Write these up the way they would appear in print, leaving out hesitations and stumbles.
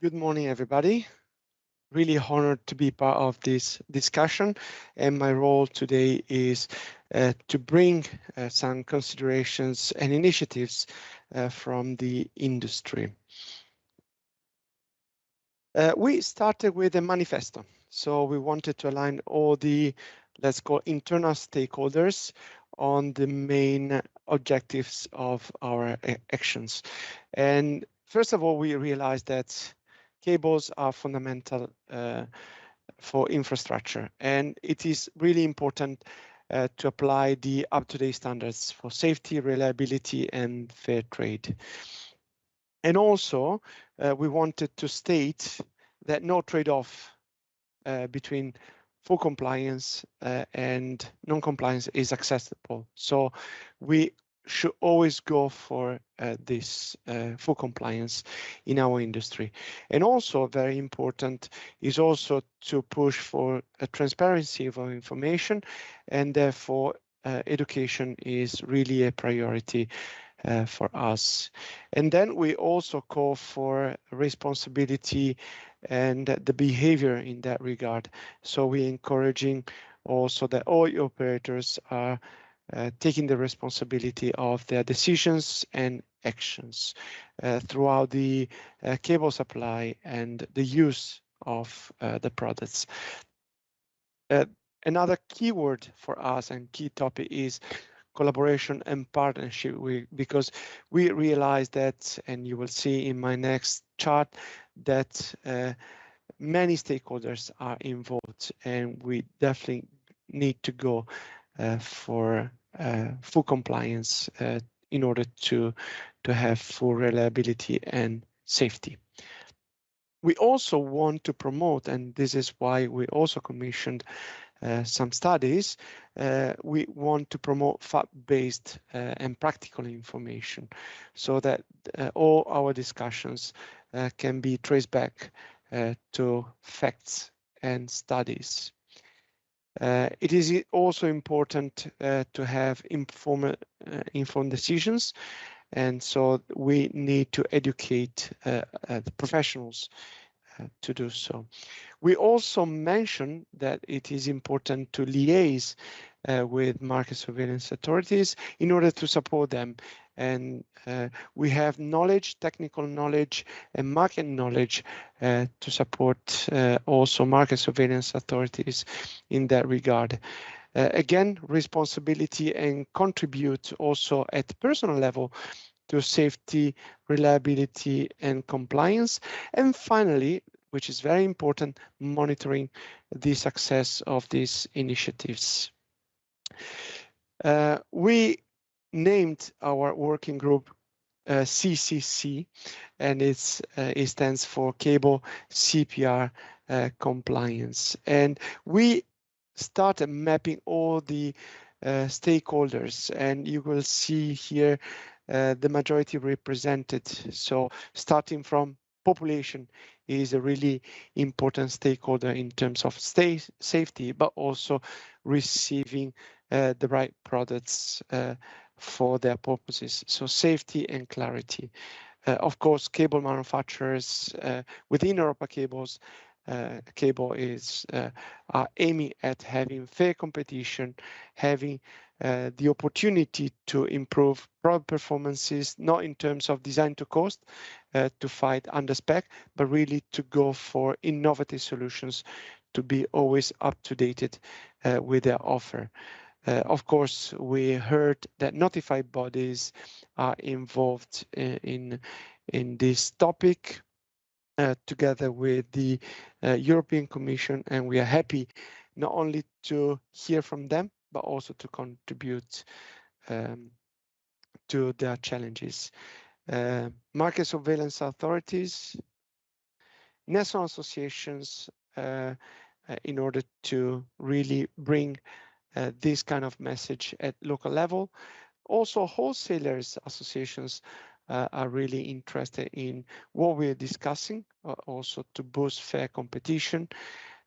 Good morning, everybody. Really honored to be part of this discussion. And my role today is to bring some considerations and initiatives from the industry. We started with a manifesto. So we wanted to align all the, let's call internal stakeholders on the main objectives of our actions. And first of all, we realized that cables are fundamental for infrastructure, and it is really important to apply the up-to-date standards for safety, reliability, and fair trade. And also, we wanted to state that no trade-off between full compliance and non-compliance is acceptable. So we should always go for this full compliance in our industry. And also very important is also to push for a transparency of our information, and therefore education is really a priority for us. And then we also call for responsibility and the behavior in that regard. So we're encouraging also that all operators are taking the responsibility of their decisions and actions throughout the cable supply and the use of the products. Another keyword for us and key topic is collaboration and partnership, because we realize that, and you will see in my next chart, that many stakeholders are involved, and we definitely need to go for full compliance in order to have full reliability and safety. We also want to promote, and this is why we also commissioned some studies, we want to promote fact-based and practical information so that all our discussions can be traced back to facts and studies. It is also important to have informed decisions, and so we need to educate the professionals to do so. We also mentioned that it is important to liaise with market surveillance authorities in order to support them. And we have knowledge, technical knowledge, and market knowledge to support also market surveillance authorities in that regard. Again, responsibility and contribute also at personal level to safety, reliability, and compliance. And finally, which is very important, monitoring the success of these initiatives. We named our working group CCC, and it stands for Cable CPR Compliance. And we started mapping all the stakeholders, and you will see here the majority represented. So starting from population is a really important stakeholder in terms of safety, but also receiving the right products for their purposes. So safety and clarity. Of course, cable manufacturers within Europacables cable are aiming at having fair competition, having the opportunity to improve product performances, not in terms of design to cost, to fight under spec, but really to go for innovative solutions to be always up to date with their offer. Of course, we heard that notified bodies are involved in this topic together with the European Commission, and we are happy not only to hear from them, but also to contribute to their challenges. Market surveillance authorities, national associations, in order to really bring this kind of message at local level. Also, wholesalers associations are really interested in what we're discussing, also to boost fair competition.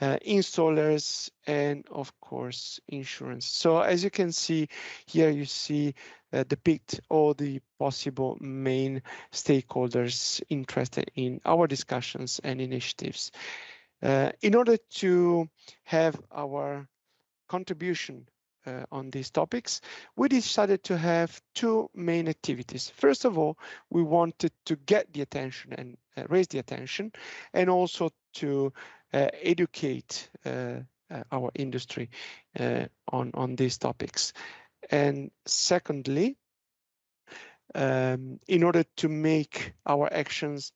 installers, and of course insurance. So as you can see here, you see depict all the possible main stakeholders interested in our discussions and initiatives. In order to have our contribution on these topics, we decided to have two main activities. First of all, we wanted to get the attention and raise the attention, and also to educate our industry on these topics. And secondly, in order to make our actions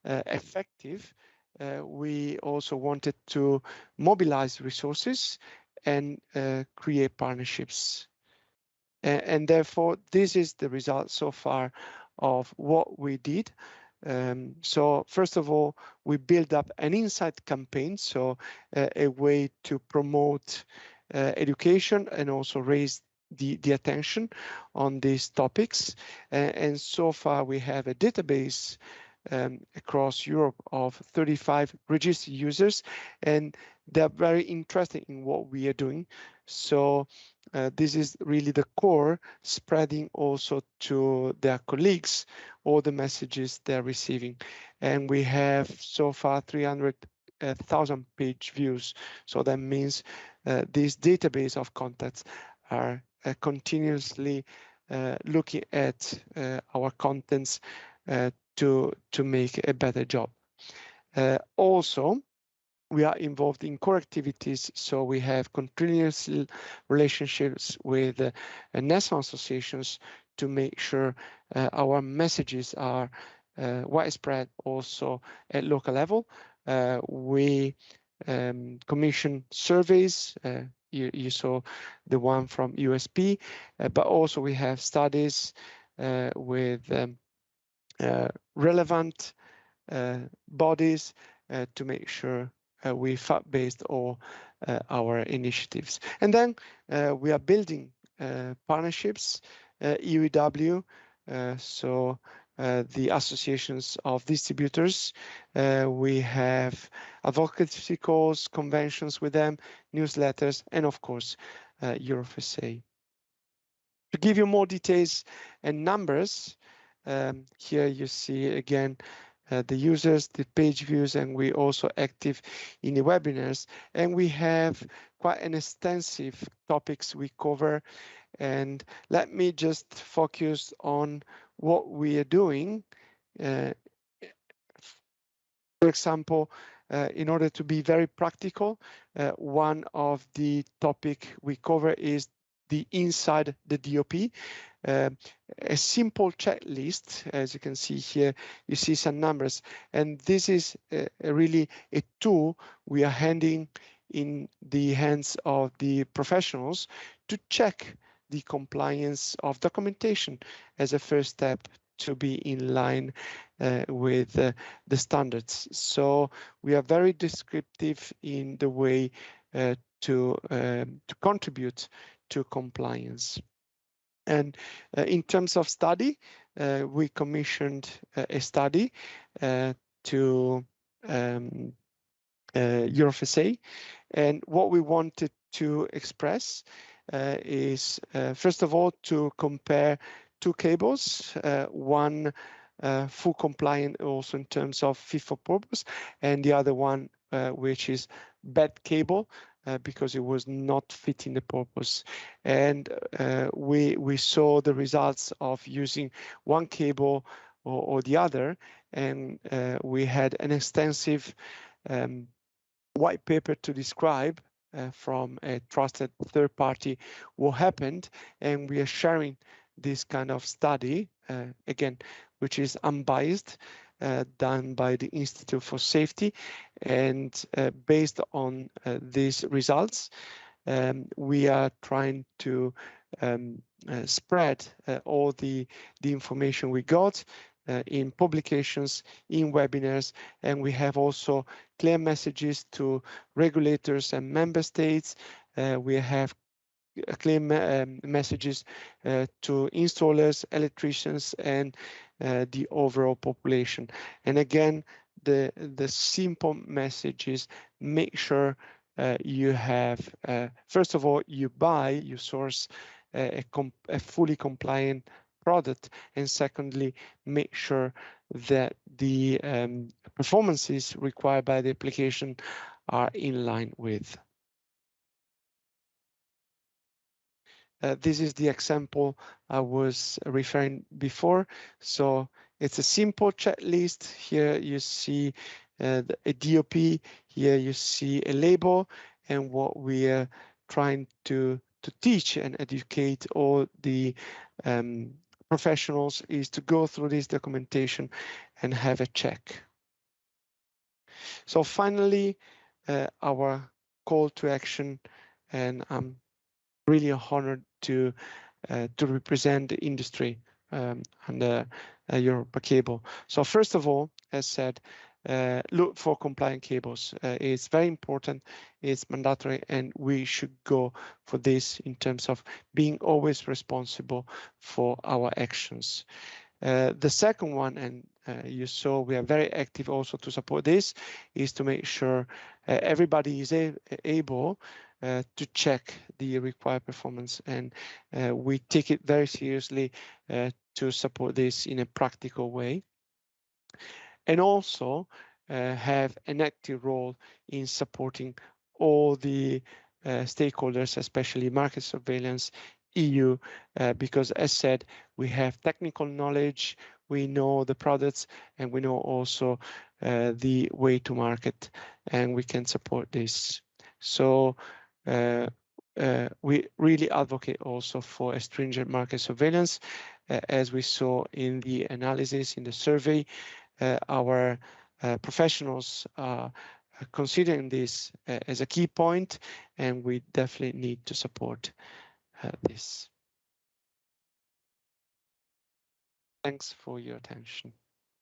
effective, we also wanted to mobilize resources and create partnerships. And therefore, this is the result so far of what we did. So first of all, we built up an insight campaign, so a way to promote education and also raise the attention on these topics. And so far, we have a database across Europe of 35 registered users, and they're very interested in what we are doing. So this is really the core, spreading also to their colleagues all the messages they're receiving. And we have so far 300,000 page views. So that means this database of contacts are continuously looking at our contents to make a better job. Also, we are involved in core activities, so we have continuous relationships with national associations to make sure our messages are widespread also at local level. We commission surveys. You saw the one from USP, but also we have studies with relevant bodies to make sure we fact-based all our initiatives. And then we are building partnerships, EUW, so the associations of distributors. We have advocacy calls, conventions with them, newsletters, and of course, Europacable. To give you more details and numbers, here you see again the users, the page views, and we also active in the webinars. And we have quite an extensive topics we cover. And let me just focus on what we are doing. For example, in order to be very practical, one of the topic we cover is the inside the DOP. A simple checklist, as you can see here, you see some numbers, and this is really a tool we are handing in the hands of the professionals to check the compliance of documentation as a first step to be in line with the standards. So we are very descriptive in the way to contribute to compliance. And in terms of study, we commissioned a study to Europacable, and what we wanted to express is first of all to compare two cables, one full compliant also in terms of fit for purpose, and the other one which is bad cable because it was not fitting the purpose. And we saw the results of using one cable or the other, and we had an extensive white paper to describe from a trusted third party what happened, and we are sharing this kind of study again, which is unbiased, done by the Institute for Safety, and based on these results, we are trying to spread all the information we got in publications, in webinars, and we have also clear messages to regulators and member states. We have clear messages to installers, electricians, and the overall population. And again, the simple message is make sure you have, first of all, you source a fully compliant product, and secondly, make sure that the performances required by the application are in line with. This is the example I was referring before. So it's a simple checklist. Here you see a DOP. Here you see a label, and what we are trying to teach and educate all the professionals is to go through this documentation and have a check. So finally, our call to action, and I'm really honored to represent the industry under Europacable. So first of all, as said, look for compliant cables. It's very important, it's mandatory, and we should go for this in terms of being always responsible for our actions. The second one, and you saw we are very active also to support this, is to make sure everybody is able to check the required performance, and we take it very seriously to support this in a practical way, and also have an active role in supporting all the stakeholders, especially market surveillance, EU, because as said, we have technical knowledge, we know the products, and we know also the way to market, and we can support this. So we really advocate also for a stringent market surveillance, as we saw in the analysis, in the survey. Our professionals are considering this as a key point, and we definitely need to support this. Thanks for your attention.